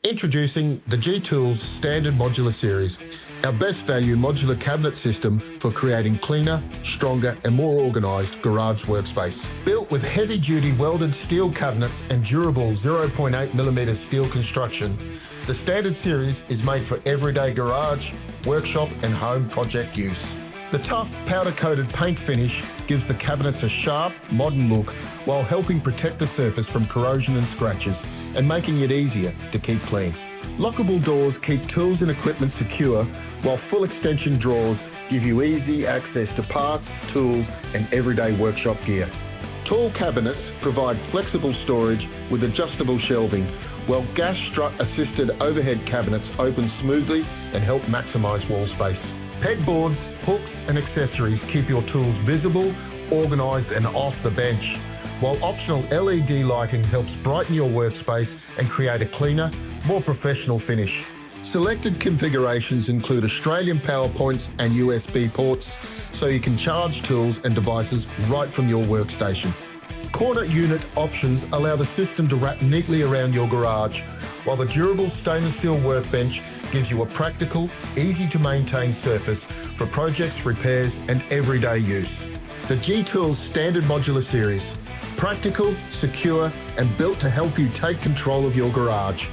Introducing the GTools Standard Modular Series, our best value modular cabinet system for creating cleaner, stronger and more organised garage workspace. Built with heavy-duty welded steel cabinets and durable 0.8mm steel construction, the Standard Series is made for everyday garage, workshop and home project use. The tough powder-coated paint finish gives the cabinets a sharp, modern look while helping protect the surface from corrosion and scratches and making it easier to keep clean. Lockable doors keep tools and equipment secure, while full extension drawers give you easy access to parts, tools and everyday workshop gear. Tall cabinets provide flexible storage with adjustable shelving, while gas-strut-assisted overhead cabinets open smoothly and help maximise wall space. Pegboards, hooks and accessories keep your tools visible, organised and off the bench, while optional LED lighting helps brighten your workspace and create a cleaner, more professional finish. Selected configurations include Australian power points and USB ports, so you can charge tools and devices right from your workstation. Corner unit options allow the system to wrap neatly around your garage, while the durable stainless steel workbench gives you a practical, easy to maintain surface for projects, repairs and everyday use. The GTools Standard Modular Series. Practical, secure and built to help you take control of your garage.